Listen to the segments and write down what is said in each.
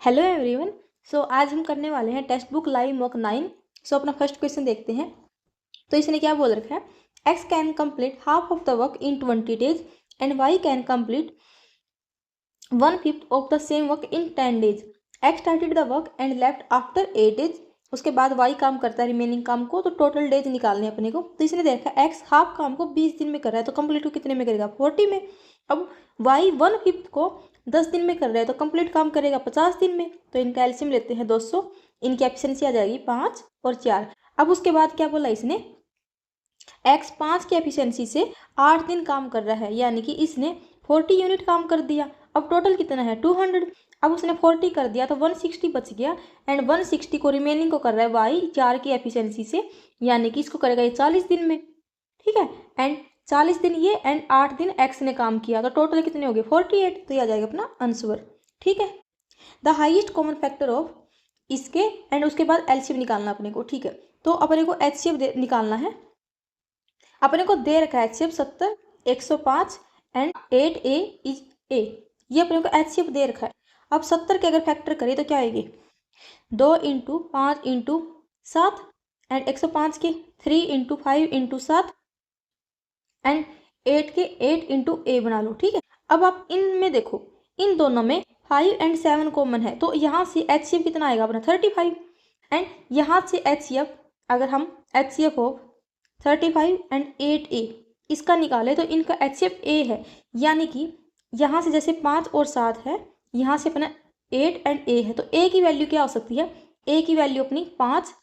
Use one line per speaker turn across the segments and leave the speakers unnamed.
Hello everyone. आज हम करने वाले हैं टेक्स्ट बुक लाइव मॉक 9। अपना फर्स्ट क्वेश्चन देखते हैं। तो इसने क्या बोल रखा है, X can complete half of the work in 20 days and Y can complete 1/5 of the same work in 10 days. X started the work and left after 8 days. उसके बाद वाई काम करता है रिमेनिंग काम को, तो टोटल डेज निकालने अपने को। तो इसने देखा एक्स हाफ काम को 20 दिन में कर रहा है, तो कंप्लीट को कितने में करेगा, 40 में। अब वाई 1/5 को 10 दिन में कर रहा है, तो कंप्लीट काम करेगा 50 दिन में। तो इनका एलसीएम लेते हैं 200। इनकी एफिशिएंसी आ जाएगी 5 और 4। अब उसके बाद क्या बोला इसने, एक्स 5 की एफिशिएंसी से 8 दिन काम कर रहा है, यानी कि इसने 40 यूनिट काम कर दिया। अब टोटल कितना है 200। अब उसने 40 कर दिया तो 160 बच गया, एंड 160 को रिमेनिंग को कर रहा है वाई 4 की एफिशिएंसी से, यानी कि इसको करेगा ये 40 दिन में। ठीक है, एंड 40 दिन ये एंड 8 दिन एक्स ने काम किया, तो टोटल कितने हो गए 48। तो ये आ जाएगा अपना आंसर। ठीक है, the highest common factor of इसके एंड उसके बाद एलसीएम निकालना अपने को। ठीक है, तो अपने को एचसीएफ निकालना है। अपने को दे रखा है HCF 70, 105 and 8a is a। ये अपने को एचसीएफ दे रखा है। अब 70 के अगर फैक्टर करें तो क्या आएगी, 2 × 5 × 7 एंड 105 के 3 × 5 × 7 एंड 8 के 8 × a बना लो। ठीक है, अब आप इनमें देखो, इन दोनों में 5 एंड 7 कॉमन है, तो यहाँ से एचसीएफ कितना आएगा अपना 35। एंड यहाँ से एचसीएफ अगर हम एचसीएफ हो 35 एंड 8a इसका निकाले तो इनका एचसीएफ a है, यानी कि यहाँ से जैसे 5 और 7 है, यहाँ से अपना 8 एंड a है, तो a की वैल्यू क्या हो सकती है, a की वैल्यू अपनी 5,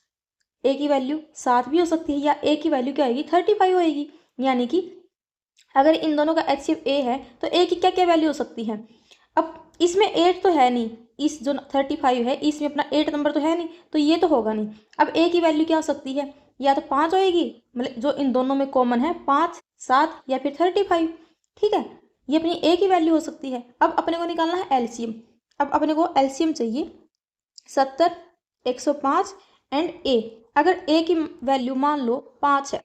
a की वैल्यू 7 भी हो सकती है, या a की वैल्यू क्या आएगी 35 होएगी। यानी कि अगर इन दोनों का एचसीएफ a है तो a की क्या क्या वैल्यू हो सकती है। अब इसमें 8 तो है नहीं, इस जो 35 है इसमें अपना 8 नंबर तो है नहीं, तो ये तो होगा नहीं। अब a की वैल्यू क्या हो सकती है, या तो 5 होएगी, मतलब जो इन दोनों में कॉमन है 5, 7 या फिर 35। ठीक है, ये अपनी a की वैल्यू हो सकती है। अब अपने को निकालना है एलसीएम। अब अपने को एलसीएम चाहिए 70, 105 एंड a। अगर a की वैल्यू मान लो 5 है,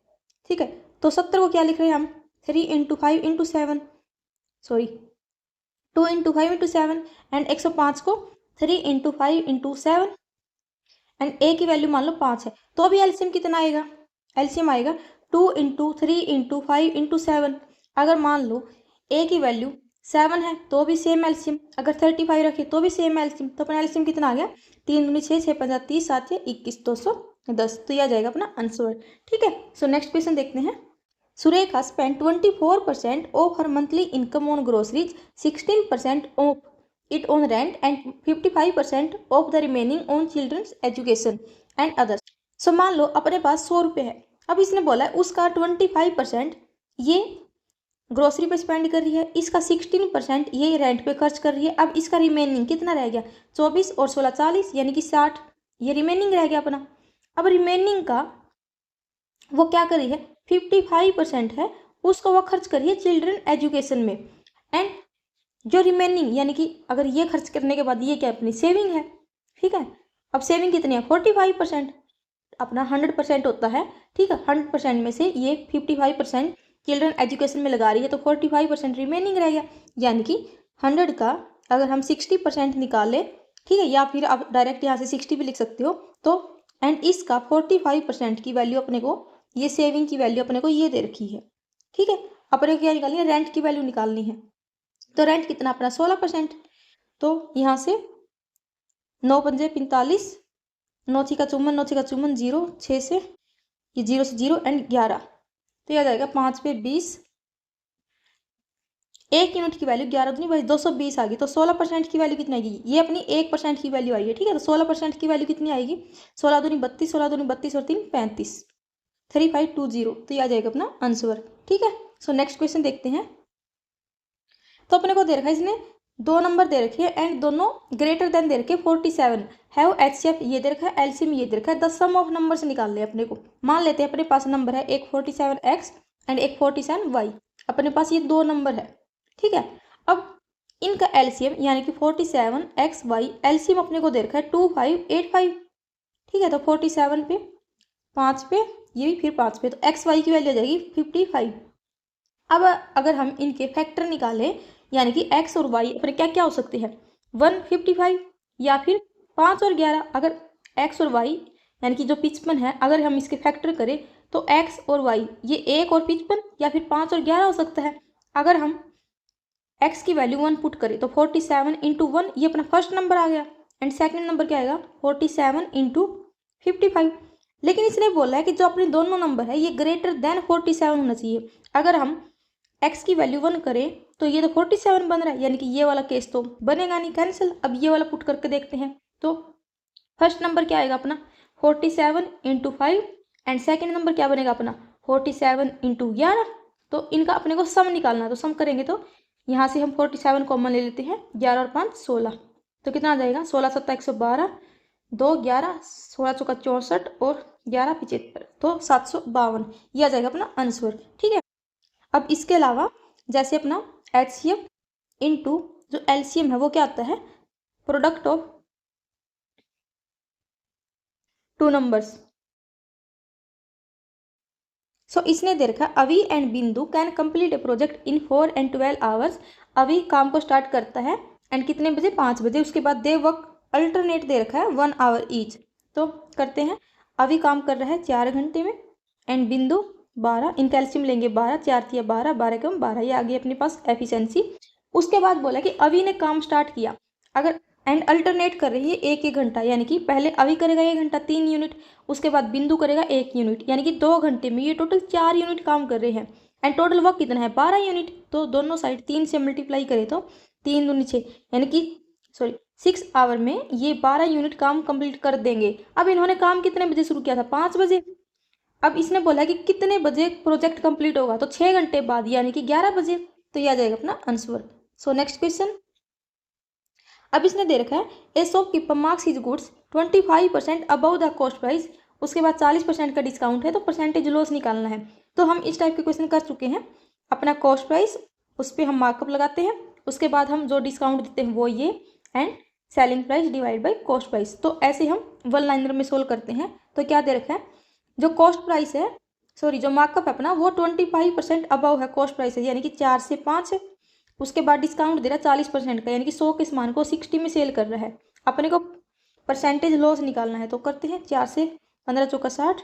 ठीक है, तो 70 को क्या लिख रहे हैं हम 3 × 5 × 7, सॉरी 2 × 5 × 7 एंड 105 को 3 × 5 × 7 एंड a की वैल्यू मान लो 5 है, तो अभी एलसीएम कितना आएगा, एलसीएम आएगा 2 × 3 × 5 × 7। अगर मान लो a की वैल्यू 7 है तो भी सेम एलसीएम, अगर 35 रखे तो भी सेम एलसीएम, तो अपना एलसीएम कितना आ गया 3 × 6 6 5 30 7 या 21 210। तो यह आ जाएगा अपना आंसर। ठीक है, सो नेक्स्ट क्वेश्चन देखते हैं। Surekha spent 24% of her monthly income on groceries, 16% of it on rent, and 55% of the remaining on children's education and others. So मान लो अपने पास 100 रुपये है। अब इसने बोला है उसका 25% ये ग्रोसरी पे स्पेंड कर रही है, इसका 16% ये रेंट पे खर्च कर रही है। अब इसका रिमेनिंग कितना रह गया, 24 और 16 40, यानी कि 60, ये रिमेनिंग रह गया अपना। अब रिमेनिंग का वो क्या करी है 55% है, उसको वो खर्च करिए चिल्ड्रन एजुकेशन में। एंड जो रिमेनिंग, यानी कि अगर ये खर्च करने के बाद ये क्या अपनी सेविंग है। ठीक है, अब सेविंग कितनी है 45%, अपना 100% होता है। ठीक है, 100% में से ये 55% चिल्ड्रन एजुकेशन में लगा रही है, तो 45% रिमेनिंग रह गया। यानी कि 100 का अगर हम 60% निकाले, ठीक है, या फिर आप डायरेक्ट यहाँ से 60 भी लिख सकते हो, तो एंड इसका 45% की वैल्यू अपने को, ये सेविंग की वैल्यू अपने को ये दे रखी है। ठीक है, अपने को क्या निकालनी है, रेंट की वैल्यू निकालनी है। तो रेंट कितना अपना 16%, तो यहाँ से 9 × 5 = 45, 9 × 6 = 54, 9 × 6 = 54, 0 6 से ये 0 से 0 एंड 11, तो यह आ जाएगा 5 पे 20। 1 यूनिट की वैल्यू 11 दूनी 220 आ गई, तो 16% की वैल्यू कितनी आएगी, ये अपनी 1% की वैल्यू आई है। ठीक है, तो 16% की वैल्यू कितनी आएगी, 16 दूनी 32, 16 दूनी 32 और 3 35, 3520। तो ये आ जाएगा अपना आंसर। ठीक है, सो नेक्स्ट क्वेश्चन देखते हैं। तो अपने को दे रखा है इसने 2 नंबर दे रखे हैं एंड दोनों ग्रेटर देन दे रखे 47, हैव एचसीएफ ये दे रखा है, एलसीएम ये दे रखा है। द सम ऑफ नंबर से निकाल ले अपने को। मान लेते हैं अपने पास नंबर है एक 47x एंड एक 47y, अपने पास ये 2 नंबर है। ठीक है, अब इनका एलसीएम यानी कि 47xy एलसीएम अपने को दे रखा है 2585। ठीक है, तो 47 पे 5 पे ये भी फिर 5 पे, तो एक्स वाई की वैल्यू आ जाएगी 55। अब अगर हम इनके फैक्टर निकालें, यानी कि एक्स और वाई अपने क्या क्या हो सकते हैं 155 या फिर 5 और 11, अगर x और y यानी कि जो 55 है अगर हम इसके फैक्टर करें तो x और y ये 1 और 55 या फिर 5 और 11 हो सकता है। अगर हम x की वैल्यू 1 पुट करें तो 47 इंटू 1 ये अपना फर्स्ट नंबर आ गया, एंड सेकंड नंबर क्या आएगा 47 इंटू 55। लेकिन इसने बोला है कि जो अपने दोनों नंबर है ये ग्रेटर देन 47 होना चाहिए। अगर हम x की वैल्यू 1 करें तो ये तो 47 बन रहा है, यानी कि ये वाला केस तो बनेगा नहीं, कैंसिल। अब ये वाला पुट करके देखते हैं तो फर्स्ट नंबर क्या आएगा अपना 47 इंटू 5, एंड सेकेंड नंबर क्या बनेगा अपना 47 इंटू 11। तो इनका अपने को सम निकालना है, तो सम करेंगे तो यहाँ से हम 47 कॉमन ले लेते हैं, 11 और 5 16, तो कितना आ जाएगा 16 सत्ता 112, 2 11, 16 चौका 64 और 11 75, तो 752 ये आ जाएगा अपना आंसर। ठीक है, अब इसके अलावा जैसे अपना HCF इंटू जो LCM है वो क्या आता है प्रोडक्ट ऑफ टू नंबर्स। सो इसने दे रखा अवी एंड बिंदु can complete A project in 4 and 12 hours. अभी काम को स्टार्ट करता है एंड कितने बजे 5 बजे, उसके बाद दे वर्क अल्टरनेट दे रखा है 1 आवर ईच। तो करते हैं, अभी काम कर रहा है 4 घंटे में एंड बिंदु 12, इनका एलसीएम लेंगे 12, 4 तिया 12, 12 कम 12, ये आ गई अपने पास एफिशिएंसी। उसके बाद बोला कि अभी ने काम स्टार्ट किया, अगर एंड अल्टरनेट कर रही है 1 घंटा, यानी कि पहले अभी करेगा 1 घंटा 3 यूनिट, उसके बाद बिंदु करेगा 1 यूनिट, यानी कि 2 घंटे में ये टोटल 4 यूनिट काम कर रहे हैं। एंड टोटल वर्क कितना है 12 यूनिट, तो दोनों साइड 3 से मल्टीप्लाई करें तो 3 दूनी 6, यानी कि 6 आवर में ये 12 यूनिट काम कंप्लीट कर देंगे। अब इन्होंने काम कितने बजे शुरू किया था 5 बजे। अब इसने बोला कि कितने बजे प्रोजेक्ट कंप्लीट होगा, तो 6 घंटे बाद यानी कि 11 बजे, तो यह आ जाएगा अपना आंसर। सो नेक्स्ट क्वेश्चन, अब इसने दे रखा है ए shopkeeper marks his goods 25% above the cost price, उसके बाद 40% का डिस्काउंट है, तो परसेंटेज लॉस निकालना है। तो हम इस टाइप के क्वेश्चन कर चुके हैं, अपना कॉस्ट प्राइस उस पर हम मार्कअप लगाते हैं, उसके बाद हम जो डिस्काउंट देते हैं वो ये, and selling price divide by cost price. तो ऐसे हम वन लाइनर में सोल्व करते हैं। तो क्या दे रखा है, जो कॉस्ट प्राइस है जो मार्कअप है अपना वो 25% अबव है कॉस्ट प्राइस है, यानी कि 4 से 5 है। उसके बाद डिस्काउंट दे रहा है 40% का, यानी कि 100 के सामान को 60 में सेल कर रहा है। अपने को परसेंटेज लॉस निकालना है, तो करते हैं 4 से 15 चौका 60,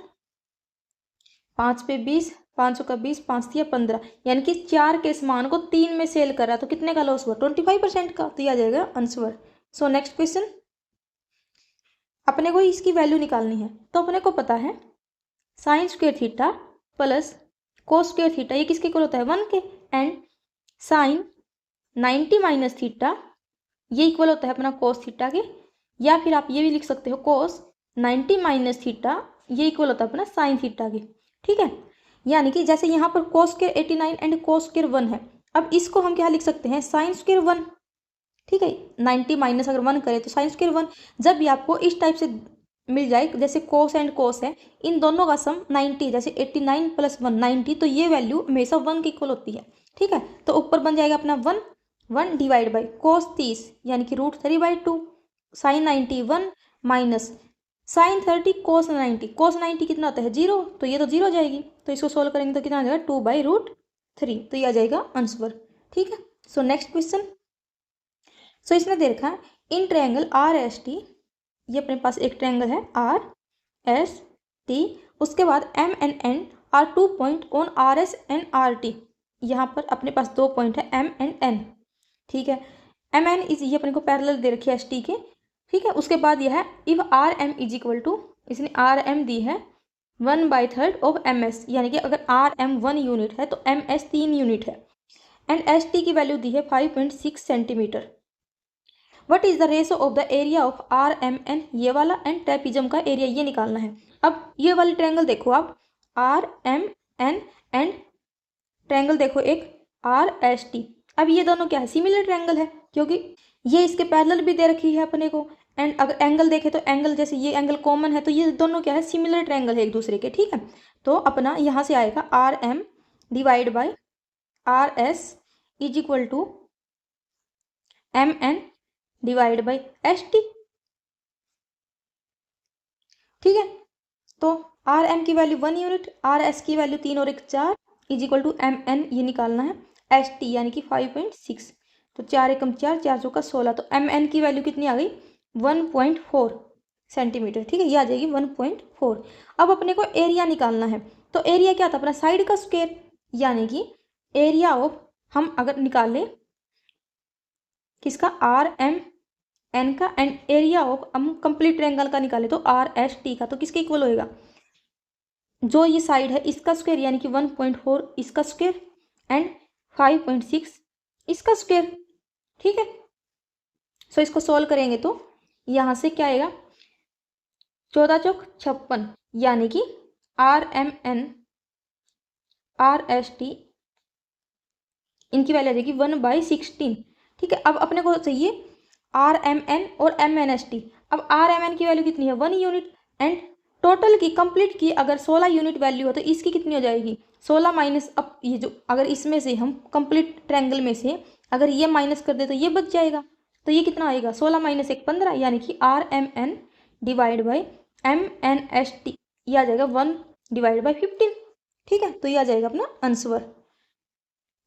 5 पे 20, 5 चौका 20, 5 तिया 15, यानी कि 4 के सामान को 3 में सेल कर रहा है, तो कितने का लॉस हुआ 25% का, तो यह आ जाएगा आंसर। सो नेक्स्ट क्वेश्चन, अपने को इसकी वैल्यू निकालनी है। तो अपने को पता है sine square theta plus cos square theta ये किसके इक्वल होता है 1 के, एंड साइन 90 माइनस थीटा ये इक्वल होता है अपना कोस थीटा के, या फिर आप ये भी लिख सकते हो कोस 90 माइनस थीटा ये इक्वल होता है अपना साइन थीटा के। ठीक है, यानी कि जैसे यहाँ पर cos square 89 and cos square 1 है, अब इसको हम क्या लिख सकते हैं साइन स्क्वायर 1। ठीक है, 90 माइनस अगर 1 करें तो साइन स्क्वायर 1। जब भी आपको इस टाइप से मिल जाए, जैसे कोस एंड कोस है, इन दोनों का सम 90, जैसे 89 प्लस 1 90, तो ये वैल्यू हमेशा 1 की इक्वल होती है। ठीक है, तो ऊपर बन जाएगा अपना 1 डिवाइड बाई कोस 30 यानी कि √3/2, साइन 90 1 माइनस साइन 30 कोस 90, कोस 90 कितना होता है 0, तो ये तो 0 हो जाएगी, तो इसको सोल्व करेंगे तो कितना आ जाएगा 2/√3, तो ये आ जाएगा आंसर। ठीक है, सो नेक्स्ट क्वेश्चन, सो इसने दे रखा है इन ट्रायंगल RST, ये अपने पास एक ट्रायंगल है RST, उसके बाद M and N are 2 point on RS and RT, यहाँ पर अपने पास 2 पॉइंट है M and N। ठीक है, MN इज ये अपने को पैरेलल दे रखी है ST के। ठीक है, उसके बाद यह है if RM is equal to, इसने RM दी है 1/3 ऑफ MS, यानी कि अगर RM 1 यूनिट है तो MS 3 यूनिट है, एंड ST की वैल्यू दी है 5.6 centimetre. What is the ratio of the area of RMN ये वाला, एंड ट्रेपिजम का एरिया ये निकालना है। अब ये वाली ट्रायंगल देखो आप RMN एंड ट्रायंगल देखो एक RST, अब ये दोनों क्या है सिमिलर ट्रायंगल है, क्योंकि ये इसके पैरेलल भी दे रखी है अपने को, एंड अगर एंगल देखे तो एंगल जैसे ये एंगल कॉमन है, तो ये दोनों क्या है सिमिलर ट्रायंगल है एक दूसरे के। ठीक है, तो अपना यहाँ से आएगा RM divide by RS is equal to MN divide by ST। ठीक है, तो RM की वैल्यू 1 यूनिट, RS की वैल्यू 3 और 1 4 इज इक्वल टू MN ये निकालना है, ST यानी कि 5.6, तो 4 एकम 4, 4 चौका 16, तो MN की वैल्यू कितनी आ गई 1.4 सेंटीमीटर, ठीक है, ये आ जाएगी 1.4। अब अपने को एरिया निकालना है, तो एरिया क्या था अपना साइड का स्क्वायर, यानी कि एरिया ऑफ हम अगर निकालें किसका आर एम एन का एंड एरिया ऑफ हम कंप्लीट ट्रायंगल का निकाले तो आर एस टी का, तो किसके इक्वल होएगा, जो ये साइड है इसका स्क्वायर यानी कि 1.4 इसका स्क्वायर एंड 5.6 इसका स्क्वायर, ठीक है। सो इसको सॉल्व करेंगे तो यहाँ से क्या आएगा 14 चौक 56, यानी कि R M N R S T इनकी वैल्यू आ जाएगी 1/16, ठीक है। अब अपने को चाहिए आर एम एन और एम एन एस टी। अब आर एम एन की वैल्यू कितनी है 1 यूनिट एंड टोटल की कंप्लीट की अगर 16 यूनिट वैल्यू हो तो इसकी कितनी हो जाएगी 16 माइनस, अब ये जो अगर इसमें से हम कंप्लीट ट्रायंगल में से अगर ये माइनस कर दे तो ये बच जाएगा, तो ये कितना आएगा 16 माइनस 1 15, यानी कि R M N divide by M N S T, ये आ जाएगा 1/15, ठीक है। तो ये आ जाएगा अपना आंसर।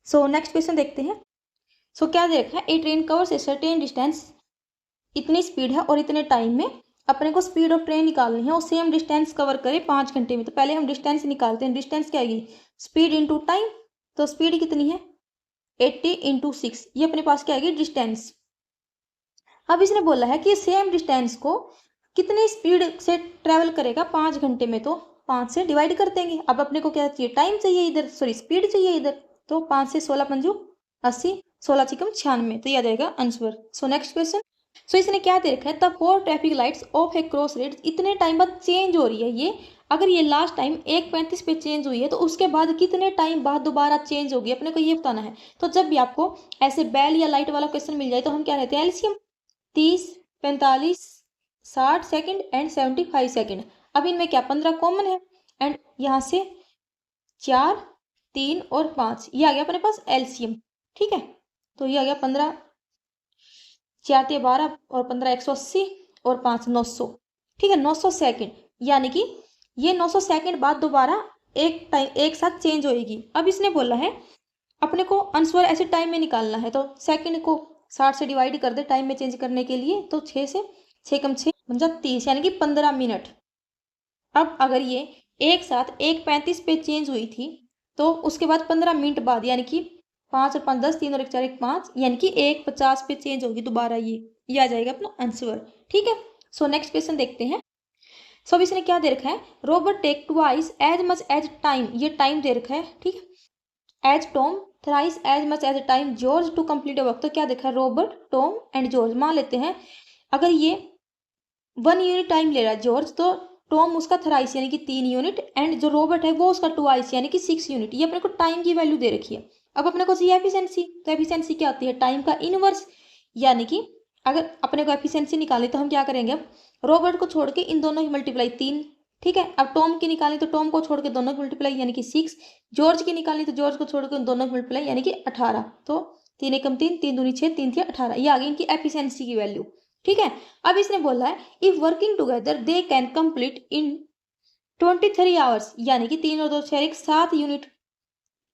सो नेक्स्ट क्वेश्चन देखते हैं। सो क्या देखा है, a train covers a certain distance, इतनी स्पीड है और इतने टाइम में अपने को स्पीड ऑफ ट्रेन निकालनी है और सेम डिस्टेंस कवर करे 5 घंटे में। तो पहले हम डिस्टेंस निकालते हैं, डिस्टेंस क्या आएगी स्पीड इंटू टाइम, तो स्पीड कितनी है 80 इंटू 6, ये अपने पास क्या आएगी डिस्टेंस। अब इसने बोला है कि सेम डिस्टेंस को कितनी स्पीड से ट्रेवल करेगा 5 घंटे में, तो 5 से डिवाइड कर देंगे। अब अपने को क्या चाहिए टाइम चाहिए इधर, सॉरी स्पीड चाहिए इधर, तो 5 से 16 पंजू 80, 16 चिकम 96, तो यह आ जाएगा answer. So next question. So इसने क्या दे रखा है the 4 traffic lights of a cross road, इतने टाइम बाद चेंज हो रही है ये, अगर ये लास्ट टाइम 1:35 पे चेंज हुई है तो उसके बाद कितने टाइम बाद दोबारा चेंज होगी, अपने को ये बताना है। तो जब भी आपको ऐसे बेल या लाइट वाला क्वेश्चन मिल जाए तो हम क्या रहते हैं एलसीएम 30, 45, 60 सेकेंड एंड 75 सेकेंड। अब इनमें क्या 15 कॉमन है एंड यहाँ से 4, 3 और 5, ये आ गया अपने पास एलसीएम, ठीक है। तो ये आ गया 15, 4 × 12 और 15 180 और 5 900, ठीक है 900 सेकेंड, यानी कि ये 900 सेकेंड बाद दोबारा एक टाइम एक साथ चेंज होएगी। अब इसने बोला है अपने को आंसर ऐसे टाइम में निकालना है, तो सेकंड को 60 से डिवाइड कर दे टाइम में चेंज करने के लिए, तो 6 से 6 कम 6 30, यानी कि 15 मिनट। अब अगर ये एक साथ 1:35 पे चेंज हुई थी तो उसके बाद 15 मिनट बाद यानी कि 5 और 5 10, 3 और 1 4 1 5, यानी कि 1:50 पे चेंज होगी दोबारा, ये आ जाएगा अपना आंसर, ठीक है। सो नेक्स्ट क्वेश्चन देखते हैं। सो अब इसने क्या दे रखा है robot take twice as much as time, ये टाइम दे रखा है, ठीक है, as Tom thrice as much as time George to complete a work. तो क्या देखा है रोबोट टॉम एंड जॉर्ज, मान लेते हैं अगर ये 1 यूनिट टाइम ले रहा है जॉर्ज, तो टॉम उसका थ्राइस यानी कि 3 यूनिट एंड जो रोबोट है वो उसका ट्वाइस यानी कि 6 यूनिट, ये अपने को टाइम की वैल्यू दे रखी है। अब अपने को चाहिए एफिशिएंसी, तो एफिशिएंसी क्या आती है टाइम का इनवर्स, यानी कि अगर अपने को एफिशिएंसी निकाले तो हम क्या करेंगे अब रोबोट को छोड़ के इन दोनों की मल्टीप्लाई 3, ठीक है। अब टॉम की निकाली तो टॉम को छोड़ के दोनों की मल्टीप्लाई यानी कि 6, जॉर्ज की निकाली तो जॉर्ज को छोड़ के उन दोनों की मल्टीप्लाई यानी कि 18, तो 3 एकम 3, 3 दूनी 6, 3 3 18, ये आ गई इनकी एफिशिएंसी की वैल्यू, ठीक है। अब इसने बोला है if working together they can complete in 23 hours, यानी कि 3 और 2 6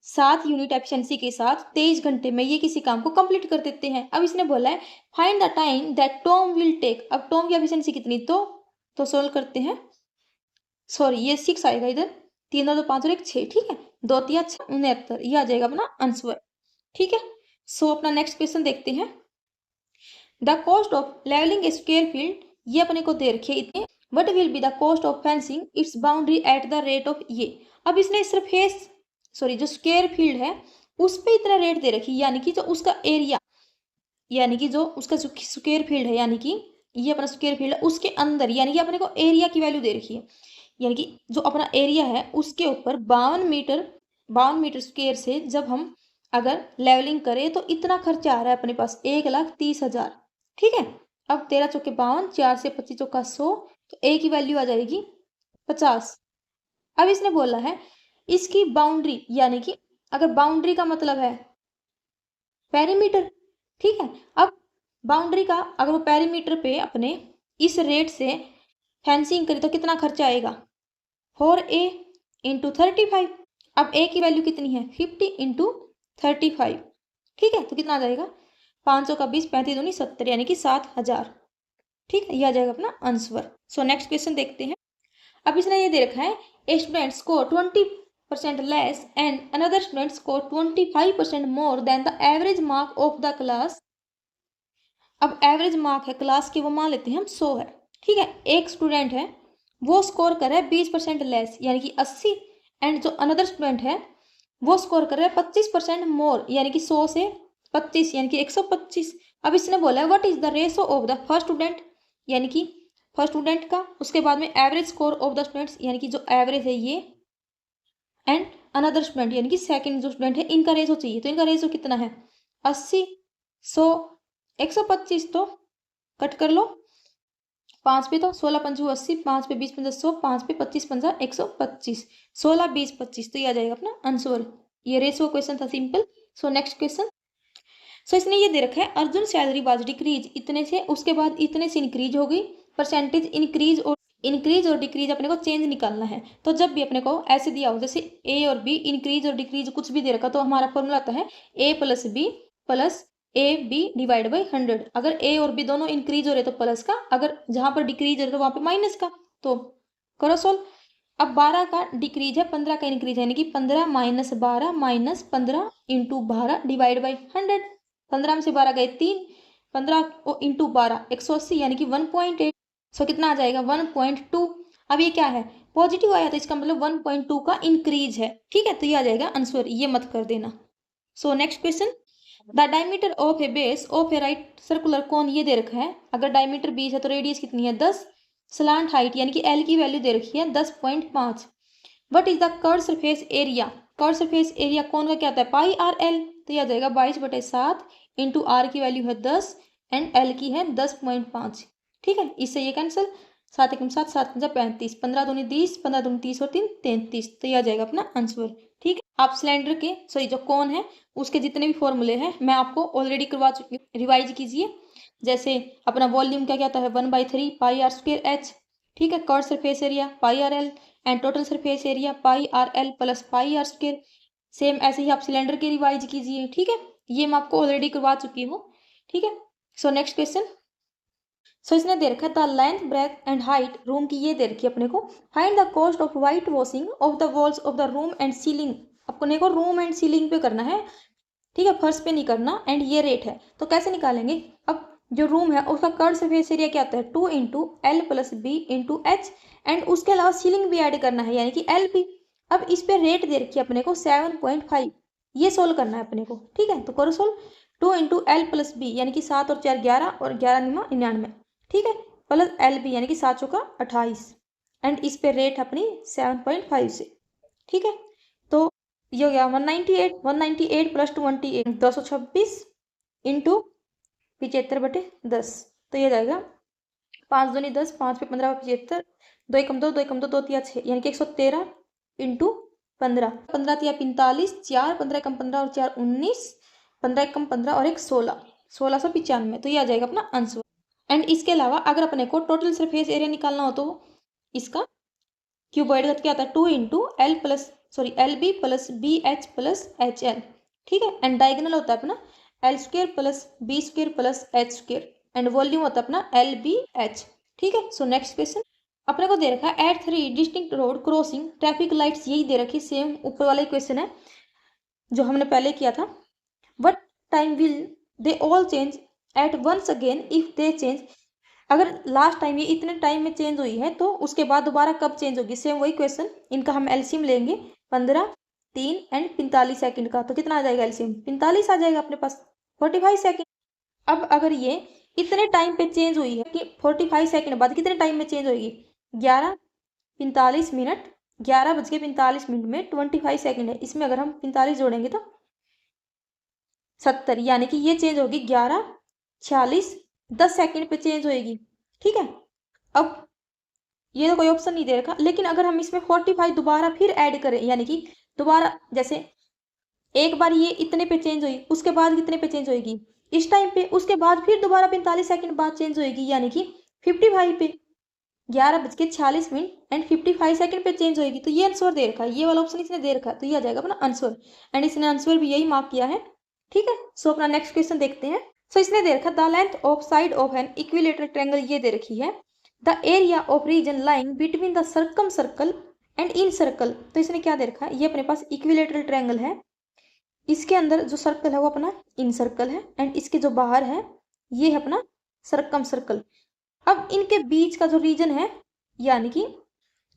7 यूनिट एफिशिएंसी के साथ 23 घंटे में ये किसी काम को कंप्लीट कर देते हैं। अब इसने बोला है find the time that Tom will take, अब टॉम की एफिशिएंसी कितनी, तो सोल्व करते हैं, सॉरी ये 6 आएगा इधर, 3 और 2 5 और 1 6, ठीक है, 2 3 6 69, ये आ जाएगा अपना आंसर, ठीक है। सो अपना नेक्स्ट क्वेश्चन देखते हैं। The cost of levelling a square field, ये अपने को दे रखी है इतने, what will be the cost of fencing its boundary at the rate of ये। अब इसने सरफेस सॉरी जो स्क्वायर फील्ड है उस पर इतना रेट दे रखी, यानी कि जो उसका एरिया यानी कि जो उसका स्क्वायर फील्ड है यानी कि ये अपना स्क्वायर फील्ड है उसके अंदर, यानी कि अपने को एरिया की वैल्यू दे रखी है, यानी कि जो अपना एरिया है उसके ऊपर 52 मीटर स्क्वायर से जब हम अगर लेवलिंग करें तो इतना खर्चा आ रहा है अपने पास 1,30,000, ठीक है। अब 13 चौके 52, 4 से 25 चौका 100, तो ए की वैल्यू आ जाएगी 50। अब इसने बोला है इसकी बाउंड्री, यानी कि अगर बाउंड्री का मतलब है पेरीमीटर, ठीक है। अब बाउंड्री का अगर वो पेरीमीटर पे अपने इस रेट से फेंसिंग करें तो कितना खर्चा आएगा 4A इंटू 35। अब ए की वैल्यू कितनी है 50 इंटू 35, ठीक है। तो कितना आ जाएगा 500 का 20 35 दूनी 70, यानी कि 7,000, ठीक है, ये आ जाएगा अपना आंसर। सो नेक्स्ट क्वेश्चन देखते हैं। अब इसने ये दे रखा है a student score 20% less and another student score 25% more than the average mark of the class. अब एवरेज मार्क है क्लास की, वो मान लेते हैं हम 100 है। ठीक है, एक स्टूडेंट है वो स्कोर कर रहा है 20% लेस यानी कि 80, एंड जो अनदर स्टूडेंट है वो स्कोर कर रहा है 25% मोर यानी कि 100 से 25 यानी कि 125। अब इसने बोला है what is the ratio of the first student यानी कि फर्स्ट स्टूडेंट का, उसके बाद में average score of the students यानी कि जो एवरेज है ये, एंड अनदर स्टूडेंट यानी कि सेकंड जो स्टूडेंट है, इनका रेशो चाहिए। तो इनका रेशो कितना है 80, 100, 125। तो कट कर लो, 5 पे तो 16 पंचू 80, 5 पे 20 पंजा 100, 5 पे 25 पंजा 125, 16 20 25। तो ये आ जाएगा अपना आंसर। ये रेशो क्वेश्चन था simple. So next question. So इसने ये दे रखा है अर्जुन सैलरी वाज डिक्रीज इतने से, उसके बाद इतने से इंक्रीज हो गई। परसेंटेज इंक्रीज और डिक्रीज अपने को चेंज निकालना है। तो जब भी अपने को ऐसे दिया हो जैसे ए और बी, इंक्रीज और डिक्रीज कुछ भी दे रखा, तो हमारा फॉर्मूला आता है A plus B plus A B divide by 100। अगर ए और बी दोनों इंक्रीज हो रहे तो प्लस का, अगर जहां पर डिक्रीज हो रहे तो वहां पे माइनस का। तो करो सोल्व। अब 12 का डिक्रीज है, 15 का इंक्रीज है, यानी कि 15 minus 12 minus 15 into 12 divide by 100। 15 में से 12 गए 3, 15 इंटू 12 180 यानी कि 1.8। सो कितना आ जाएगा 1.2। अब ये क्या है पॉजिटिव आया, तो इसका मतलब 1.2 का इंक्रीज है। ठीक है, तो ये आ जाएगा आंसर, ये मत कर देना। सो next question. The diameter of A base of A right circular cone ये दे रखा है। अगर डायमीटर 20 है तो रेडियस कितनी है 10। स्लांट हाइट यानी कि एल की वैल्यू दे रखी है 10.5। What is the curve surface area. Curve surface area कौन का क्या होता है पाई आर एल। तो यह आ जाएगा 22/7 इंटू आर की वैल्यू है 10 एंड एल की है 10.5। ठीक है, इससे ये कैंसिल, 7 एकम 7, 7 पंजा 35, 15 दूनी 20, 15 दूनी 30 और 3 33। तो यह आ जाएगा अपना आंसर। ठीक है, आप सिलेंडर के सॉरी जो कौन है उसके जितने भी फॉर्मूले हैं मैं आपको ऑलरेडी करवा चुकी हूँ, रिवाइज कीजिए। जैसे अपना वॉल्यूम क्या कहता है 1/3 पाई आर स्क्वायर एच। ठीक है, curve surface area pi R L and total surface area pi R L plus pi R square. Same ऐसे ही आप सिलेंडर के रिवाइज कीजिए। ठीक है, ये मैं आपको ऑलरेडी करवा चुकी हूँ। ठीक है, सो नेक्स्ट क्वेश्चन। सो इसने दे रखा है the length breadth and height room की ये दे रखी है अपने को। Find the cost of white washing of the walls of the room and ceiling. अपने को रूम एंड सीलिंग पे करना है, ठीक है, फर्श पे नहीं करना। एंड ये रेट है, तो कैसे निकालेंगे। अब जो रूम है उसका कर्व सरफेस एरिया क्या आता है 2 into L plus B into H, and उसके अलावा सीलिंग भी ऐड करना है यानी कि एल पी। अब इस पे रेट दे रखी है अपने को 7.5, ये सोल्व करना है अपने को। ठीक है, तो करो solve. 2 into L plus B यानी कि 7 और 4 11 और 11 निमा 99। ठीक है, प्लस एल बी यानी कि 7 चौका 28, एंड इस पे रेट अपनी 7.5 से। ठीक है, तो ये हो गया 198 प्लस 28 226 इंटू 75/10। तो ये जाएगा 5 दूनी 10, 5 पे 15 75, 2 एकम 2, 2 एकम 2, 2 तिया 6 यानी कि 113 इंटू 15, 15 तिया 45, 4 15 एकम 15 और 4 19, 15 एकम 15 और 1 16, 1695। तो ये आ जाएगा अपना आंसर। एंड इसके अलावा अगर अपने को टोटल सरफेस एरिया निकालना हो तो इसका क्यूबॉइड का क्या आता है 2 into L B plus B H plus H L. ठीक है, एंड डायगोनल होता है अपना L square plus B square plus H square, and volume होता है अपना एल बी एच। ठीक है, सो नेक्स्ट क्वेश्चन। अपने को दे रखा है at 3 distinct road crossing traffic lights, यही दे रखी, सेम ऊपर वाला क्वेश्चन है जो हमने पहले किया था। What time will they all change at once again if they change. अगर लास्ट टाइम ये इतने टाइम में चेंज हुई है तो उसके बाद दोबारा कब चेंज होगी, सेम वही क्वेश्चन। इनका हम एलसीएम लेंगे 15, 3 एंड 45 सेकंड का। तो कितना आ जाएगा एलसीएम 45 आ जाएगा अपने पास 45 सेकंड। अब अगर ये इतने टाइम पे चेंज हुई है कि 45 सेकंड बाद कितने टाइम में चेंज होगी 11:45 मिनट, 11:45 मिनट में 25 सेकंड है। इसमें अगर हम 45 जोड़ेंगे तो 70, यानी कि ये चेंज होगी 11:46 10 सेकंड पे चेंज होएगी। ठीक है, अब ये तो कोई ऑप्शन नहीं दे रखा, लेकिन अगर हम इसमें 45 दोबारा फिर ऐड करें, यानी कि दोबारा जैसे एक बार ये इतने पे चेंज हुई उसके बाद कितने पे चेंज होएगी इस टाइम पे, उसके बाद फिर दोबारा 45 सेकंड बाद चेंज होएगी, यानी कि 55 पे 11:46 मिनट एंड 55 सेकंड पे चेंज होएगी। तो ये आंसर दे रखा है, ये वाला ऑप्शन इसने दे रखा है, तो ये आ जाएगा अपना आंसर। एंड इसने आंसर भी यही मार्क किया है। ठीक है, सो अपना नेक्स्ट क्वेश्चन देखते हैं। सो इसने दे रखा the length of side of an equilateral triangle, ये दे रखी है the area of region lying between the circumcircle and incircle. तो इसने क्या दे रखा है, ये अपने पास इक्विलेटरल ट्रायंगल है, इसके अंदर जो सर्कल है वो अपना इन सर्कल है एंड इसके जो बाहर है ये है अपना सर्कम सर्कल। अब इनके बीच का जो रीजन है यानी कि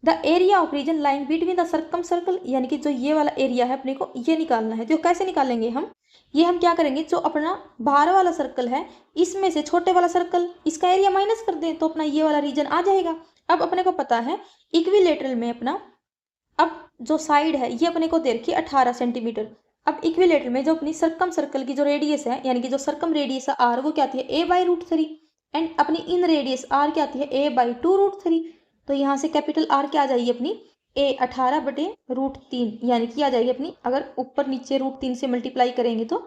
the area of region line between the circumcircle, यानी कि जो ये वाला एरिया है अपने को ये निकालना है। जो कैसे निकालेंगे हम, ये हम क्या करेंगे, जो अपना बाहर वाला सर्कल है इसमें से छोटे वाला सर्कल इसका एरिया माइनस कर दें तो अपना ये वाला रीजन आ जाएगा। अब अपने को पता है इक्विलेटरल में अपना, अब जो साइड है ये अपने को दे रखी 18 सेंटीमीटर। अब इक्विलेटरल में जो अपनी सर्कम सर्कल की जो रेडियस है यानी कि जो सर्कम रेडियस है आर, वो क्या आती है a/√3 एंड अपनी इन रेडियस आर क्या आती है a/2√3। तो यहाँ से कैपिटल आर क्या आ जाएगी अपनी a18/√3, यानी कि आ जाएगी अपनी, अगर ऊपर नीचे √3 से मल्टीप्लाई करेंगे तो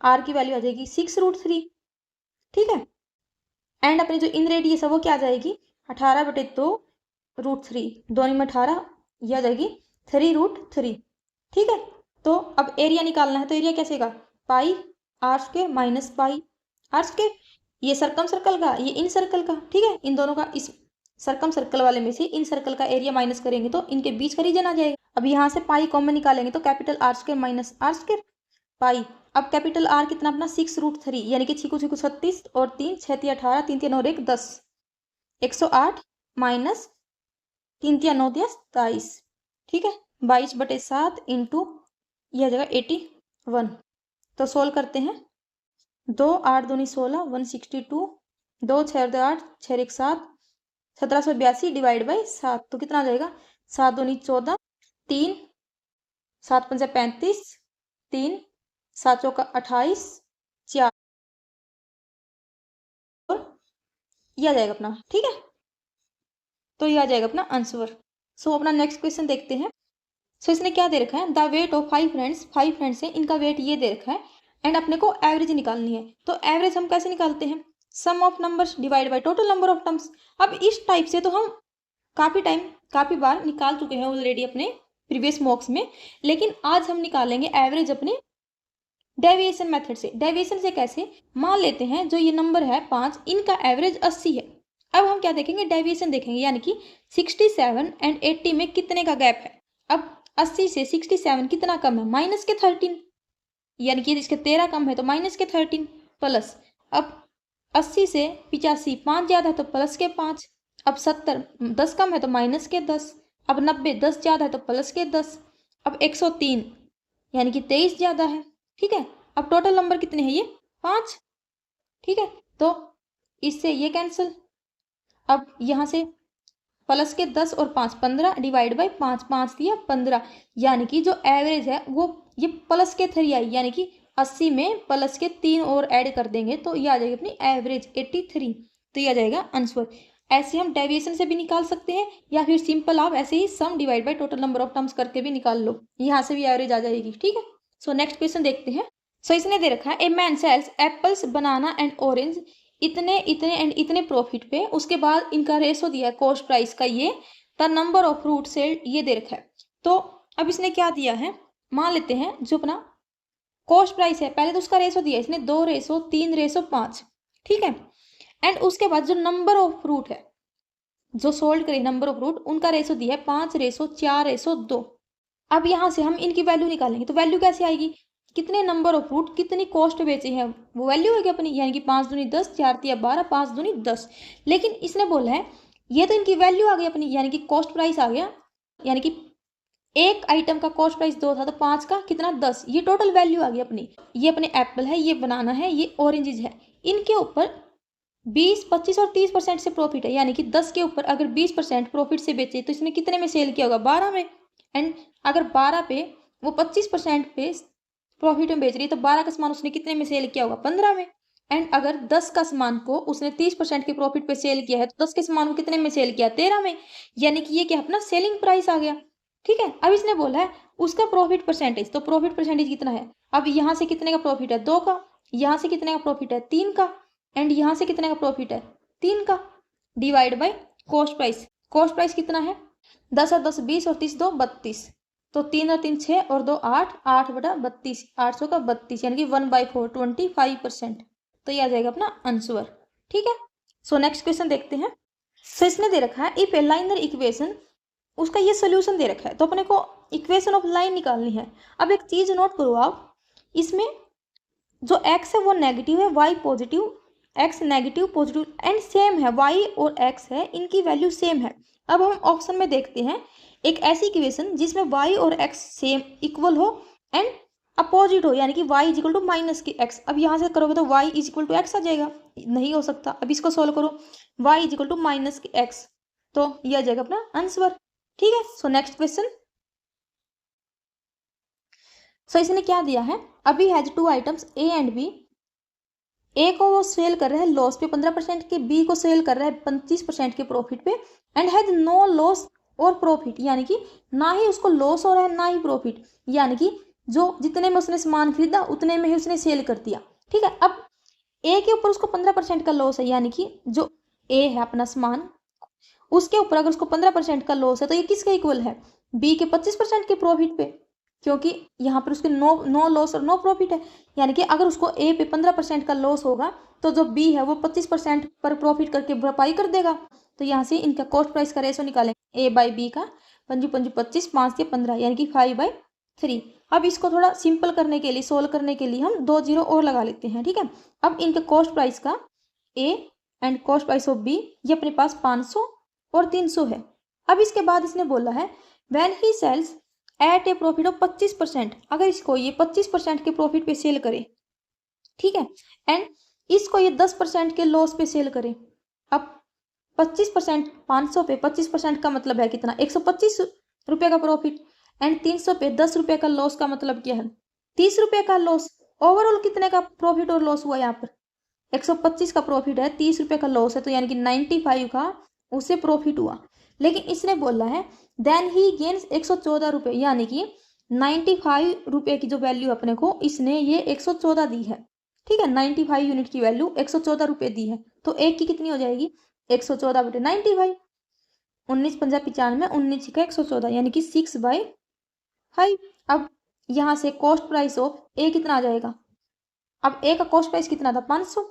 आर की वैल्यू आ जाएगी 6√3। ठीक है, एंड अपनी जो इन रेडियस है वो क्या आ जाएगी 18/2√3, दोनों में 18, यह आ जाएगी 3√3। ठीक है, तो अब एरिया निकालना है तो एरिया कैसे का पाई r² माइनस पाई r², ये सर्कम सर्कल का ये इन सर्कल का। ठीक है, इन दोनों का, इस सर्कम सर्कल वाले में से इन सर्कल का एरिया माइनस करेंगे तो इनके बीच का रीजन आ जाएगा। अब यहाँ से पाई कॉमन निकालेंगे तो कैपिटल r² माइनस r² पाई। अब कैपिटल आर कितना अपना 6√3, यानी कि 6 6 36 और 3 6 3 18 3 3 और 1 10, 108 माइनस 3 3 9 27। ठीक है, 22/7 इंटू यह जगह 81। तो सोल्व करते हैं, 2 8 दूनी 16 162, 2 6 8 6 1 7 1782 डिवाइड बाई 7, तो कितना आ जाएगा 7 दूनी 14, 3 7 5 35, 3 7 चौका 28, 4 ये आ जाएगा अपना। ठीक है, तो ये आ जाएगा अपना आंसर। सो अपना नेक्स्ट क्वेश्चन देखते हैं। सो इसने क्या दे रखा है, the weight of 5 friends, 5 friends है, इनका वेट ये दे रखा है एंड अपने को एवरेज निकालनी है। तो एवरेज हम कैसे निकालते हैं, sum of numbers divide by total number of terms. अब इस टाइप से तो हम काफी बार निकाल चुके हैं ऑलरेडी अपने प्रीवियस मॉक्स में, लेकिन आज हम निकालेंगे एवरेज अपने डेविएशन मेथड से। डेविएशन से कैसे, मान लेते हैं जो ये नंबर है 5, इनका एवरेज 80 है। अब हम क्या देखेंगे, डेविएशन देखेंगे, यानी कि 67 एंड 80 में कितने का गैप है। अब 80 से 67 कितना कम है, माइनस के 13, यानी कि इसके 13 कम है तो माइनस के 13 प्लस। अब 80 से 85 5 ज्यादा है तो प्लस के 5। अब 70 10 कम है तो माइनस के 10। अब 90 10 ज्यादा है तो प्लस के 10। अब 103 यानी कि 23 ज्यादा है। ठीक है, अब टोटल नंबर कितने हैं, ये 5। ठीक है, तो इससे ये कैंसिल। अब यहाँ से प्लस के 10 और 5 15 डिवाइड बाई 5, 5 दिया 15, यानी कि जो एवरेज है वो ये प्लस के 3 आई, यानी कि 80 में प्लस के 3 और ऐड कर देंगे तो ये आ जाएगी अपनी एवरेज 83। तो ये आ जाएगा आंसर। ऐसे हम डेविएशन से भी निकाल सकते हैं या फिर सिंपल आप ऐसे ही sum divide by total number of terms करके भी निकाल लो, यहाँ से भी एवरेज आ जाएगी। ठीक है, सो नेक्स्ट क्वेश्चन देखते हैं। सो इसने दे रखा है a man sells apples banana and orange इतने इतने एंड इतने प्रॉफिट पे, उसके बाद इनका रेशो दिया है कॉस्ट प्राइस का, ये the number of fruit sailed ये दे रखा है। तो अब इसने क्या दिया है, मान लेते हैं जो अपना कॉस्ट प्राइस है, पहले तो उसका रेशो दिया है इसने 2:3:5। ठीक है, एंड उसके बाद जो नंबर ऑफ फ्रूट है जो सोल्ड करे नंबर ऑफ फ्रूट, उनका रेशो दिया है 5:4:2। अब यहाँ से हम इनकी वैल्यू निकालेंगे तो वैल्यू कैसे आएगी, कितने नंबर ऑफ फ्रूट कितनी कॉस्ट बेचे हैं वो वैल्यू होगी अपनी, यानी कि 5 दूनी 10, 4 तिया 12, 5 दूनी 10। लेकिन इसने बोला है ये तो इनकी वैल्यू आ गई अपनी, यानी कि कॉस्ट प्राइस आ गया, यानी कि एक आइटम का कॉस्ट प्राइस 2 था तो 5 का कितना 10, ये टोटल वैल्यू आ गई अपनी। ये अपने एप्पल है, ये बनाना है, ये ऑरेंजेस है, इनके ऊपर 20, 25 और 30% से प्रॉफिट है, यानी कि 10 के ऊपर अगर 20% प्रॉफिट से बेचे तो इसने कितने में सेल किया होगा 12 में। एंड अगर 12 पे वो 25% पे प्रॉफिट में बेच रही है तो 12 का सामान उसने कितने में सेल किया होगा 15 में। एंड अगर 10 का सामान को उसने 30% के प्रॉफिट पे सेल किया है तो 10 के सामान को कितने में सेल किया 13 में, यानी कि ये क्या अपना सेलिंग प्राइस आ गया। ठीक है, अब इसने बोला है उसका प्रॉफिट परसेंटेज, तो प्रॉफिट परसेंटेज कितना है, अब यहाँ से कितने का प्रॉफिट है 2 का, यहाँ से कितने का प्रॉफिट है 3 का, एंड यहाँ से कितने का प्रॉफिट है 3 का, divide by cost price. Cost price कितना है 10 और 10 20 और 30 2 32, तो 3 और 3 6 और 2 8, 8/32, 800 का 32, यानी कि 1/4 25%। तो ये आ जाएगा अपना आंसर। ठीक है, सो नेक्स्ट क्वेश्चन देखते हैं। सो इसने दे रखा है इफ ए लाइनर इक्वेशन, उसका ये सोल्यूशन दे रखा है, तो अपने को इक्वेशन ऑफ लाइन निकालनी है। अब एक चीज नोट करो आप, इसमें जो x है वो नेगेटिव है, y positive, x negative positive and same है, y और x है इनकी वैल्यू सेम है। अब हम ऑप्शन में देखते हैं एक ऐसी इक्वेशन जिसमें y और x सेम इक्वल हो एंड अपोजिट हो, यानी कि y is equal to minus की x। अब यहाँ से करोगे तो y is equal to x आ जाएगा, नहीं हो सकता। अब इसको सोल्व करो, y is equal to minus की x, तो ये आ जाएगा अपना आंसर। ठीक है, सो नेक्स्ट क्वेश्चन। सो इसने क्या दिया है, अभी has two items A and B, A को वो सेल कर रहा है लॉस पे 15% के, बी को सेल कर रहा है 25% के प्रॉफिट पे, एंड हैज नो लॉस और प्रॉफिट, यानी कि ना ही उसको लॉस हो रहा है ना ही प्रॉफिट, यानी कि जो जितने में उसने सामान खरीदा उतने में ही उसने सेल कर दिया। ठीक है, अब ए के ऊपर उसको 15% का लॉस है, यानी कि जो ए है अपना सामान, उसके ऊपर अगर उसको 15% का लॉस है तो ये किसके इक्वल है, बी के 25% के प्रॉफिट पे, क्योंकि यहाँ पर उसके नो लॉस और नो प्रॉफिट है। यानी कि अगर उसको ए पे 15% का लॉस होगा तो जो बी है वो 25% पर प्रॉफिट करके भरपाई कर देगा। तो यहाँ से इनका कॉस्ट प्राइस का रेशो निकालें, ए बाई बी का 25 5 के 15 यानी कि 5/3। अब इसको थोड़ा सिंपल करने के लिए, सोल्व करने के लिए हम 2 जीरो और लगा लेते हैं। ठीक है, अब इनके कॉस्ट प्राइस का A and cost price of B ये अपने पास 500 और 300 है। अब इसके बाद इसने बोला है when he sells at a profit of 25%, अगर इसको ये 25% के प्रॉफिट पे सेल करे, ठीक है, एंड इसको ये 10% के लॉस पे सेल करे। अब 25% 500 पे 25% का मतलब है कितना, 125 रुपये का प्रॉफिट, एंड 300 पे 10 रुपये का लॉस का मतलब क्या है, 30 रुपये का लॉस। ओवरऑल कितने का प्रॉफिट और लॉस हुआ यहाँ पर, 125 का प्रॉफिट है, 30 रुपये का लॉस है, तो यानी कि 95 का उसे प्रॉफिट हुआ। लेकिन इसने बोला है देन ही गेन्स 114 रुपये, यानी कि 95 रुपये की जो वैल्यू अपने को इसने ये 114 दी है। ठीक है, 95 यूनिट की वैल्यू 114 रुपये दी है, तो एक की कितनी हो जाएगी 114 बटे 95, 19 पंजा 95, 19 का 114 यानी कि 6/5। अब यहाँ से कॉस्ट प्राइस ऑफ ए कितना आ जाएगा, अब ए का कॉस्ट प्राइस कितना था 500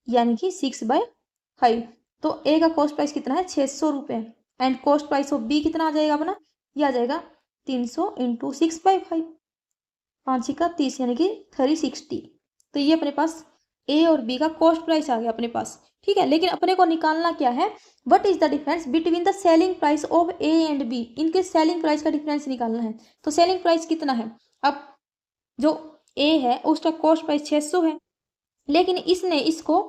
यानी कि 6/5, तो ए का कॉस्ट प्राइस कितना है 600 रुपये, and cost price of B कितना आ जाएगा अपना, ये आ जाएगा 300 × 6/5, 5 का 30 यानी कि 360। तो ये अपने पास ए और बी का कॉस्ट प्राइस आ गया अपने पास। ठीक है, लेकिन अपने को निकालना क्या है, what is the difference between the selling price of A and B, इनके सेलिंग प्राइस का डिफरेंस निकालना है। तो सेलिंग प्राइस कितना है, अब जो ए है उसका कॉस्ट प्राइस 600 है, लेकिन इसने इसको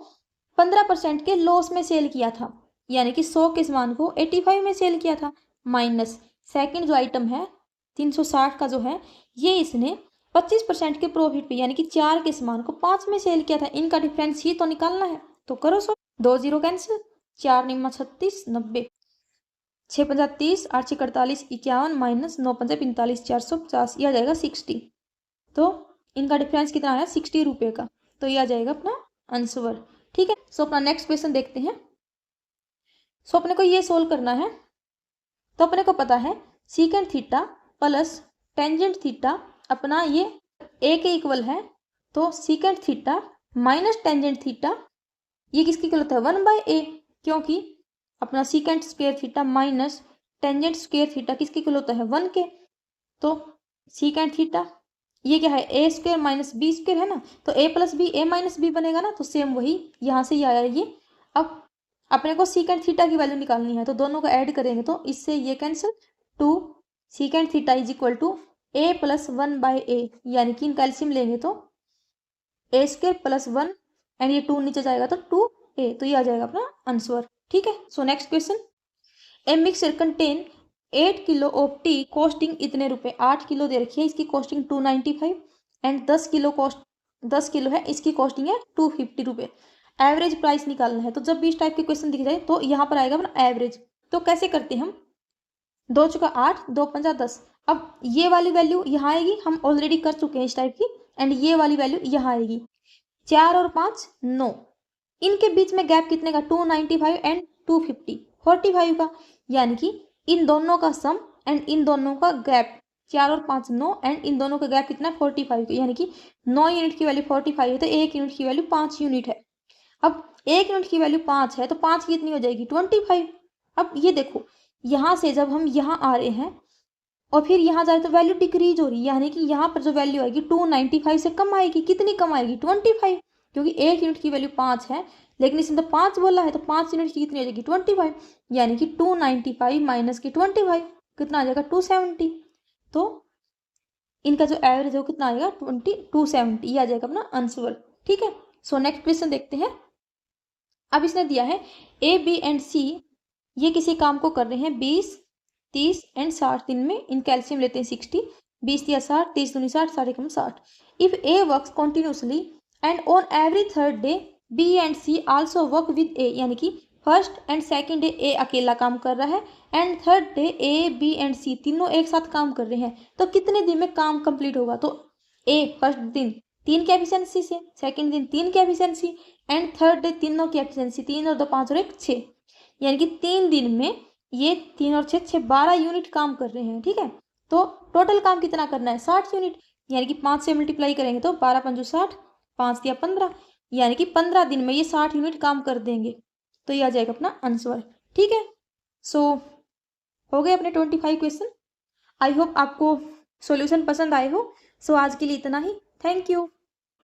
15% के लॉस में सेल किया था, यानी कि 100 के सामान को 85 में सेल किया था, माइनस सेकंड जो आइटम है 360 का जो है ये इसने 25% के प्रॉफिट पे, यानी कि 4 के सामान को 5 में सेल किया था। इनका डिफरेंस ही तो निकालना है, तो करो। 2 जीरो कैंसिल, 4 9 36 90, 6 5 30, 8 6 48 51, माइनस 9 5 45 450, ये आ जाएगा 60। तो इनका डिफरेंस कितना आया 60 रुपये का, तो ये आ जाएगा अपना आंसर। ठीक है, सो अपना नेक्स्ट क्वेश्चन देखते हैं। सो अपने को ये सोल्व करना है, तो अपने को पता है secant theta plus tangent theta अपना ये ए के इक्वल है, तो secant theta minus tangent theta ये किसकी इक्वल होता है 1/a, क्योंकि अपना secant square theta minus tangent square theta किसकी इक्वल होता है 1 के। तो सीकेंट थीटा ये क्या है ए स्क्वायर माइनस बी स्क्वायर है ना, तो ए प्लस बी ए माइनस बी बनेगा ना, तो सेम वही यहाँ से ही आया ये। अब अपने को सीकेंट थीटा की वैल्यू निकालनी है, तो दोनों को ऐड करेंगे तो इससे ये cancel, 2 secant theta is equal to A plus 1/a, यानी कि इनका एलसीएम लेंगे तो ए स्क्वायर प्लस 1 एंड ये 2 नीचे जाएगा तो 2a, तो ये आ जाएगा अपना आंसर। ठीक है, सो next question, a mixture contain 8 kilo of T costing इतने रुपए, 8 किलो दे रखी है, इसकी कॉस्टिंग 295 एंड 10 किलो है, इसकी कॉस्टिंग है 250 रुपये। एवरेज प्राइस निकालना है, तो जब भी इस टाइप के क्वेश्चन दिख जाए तो यहाँ पर आएगा अपना एवरेज। तो कैसे करते हैं हम, 2 चुका 8, 2 पंजा 10, अब ये वाली वैल्यू यहाँ आएगी, हम ऑलरेडी कर चुके हैं इस टाइप की, एंड ये वाली वैल्यू यहाँ आएगी, 4 और 5 9, इनके बीच में गैप कितने का 295 एंड 250 45 का, यानी कि इन दोनों का सम एंड इन दोनों का गैप 4 और 5 9, एंड इन दोनों का गैप कितना है 45, यानी कि 9 यूनिट की वैल्यू 45 है तो 1 यूनिट की वैल्यू 5 यूनिट है। अब 1 यूनिट की वैल्यू 5 है तो 5 की कितनी हो जाएगी 25। अब ये देखो यहाँ से जब हम यहाँ आ रहे हैं और फिर यहाँ जा रहे तो वैल्यू डिक्रीज हो रही है, यानी कि यहाँ पर जो वैल्यू आएगी 295 से कम आएगी। कितनी कम आएगी 25, क्योंकि 1 यूनिट की वैल्यू 5 है लेकिन इसने तो 5 बोला है तो 5 यूनिट की कितनी हो जाएगी 25, यानी कि 295 माइनस की 25 कितना आ जाएगा 270। तो इनका जो एवरेज है वो कितना आएगा 270, ये आ जाएगा अपना आंसर। ठीक है, सो नेक्स्ट क्वेश्चन देखते हैं। अब इसने दिया है ए बी एंड सी ये किसी काम को कर रहे हैं 20 30 एंड 60 दिन में। इन कैल्शियम लेते हैं 60, 20 या 60, 30 दूनी 60, 60। If A works continuously and on every third day B and C also work with A, यानी कि first and second day A अकेला काम कर रहा है and third day A B and C तीनों एक साथ काम कर रहे हैं, तो कितने दिन में काम कंप्लीट होगा। तो ए फर्स्ट दिन 3 की एफिशिएंसी से, सेकेंड दिन 3 की एफिशिएंसी एंड थर्ड डे तीनों की एफिशिएंसी 3 और 2 5 और 1 6, यानी कि 3 दिन में ये 3 और 6 12 यूनिट काम कर रहे हैं। ठीक है, तो टोटल काम कितना करना है 60 यूनिट, यानी कि 5 से मल्टीप्लाई करेंगे तो 12 पंजो 60, 5 दिया 15, यानी कि 15 दिन में ये 60 यूनिट काम कर देंगे। तो ये आ जाएगा अपना आंसर। ठीक है, सो हो गए अपने 25 क्वेश्चन। आई होप आपको सॉल्यूशन पसंद आए हो। सो आज के लिए इतना ही, थैंक यू।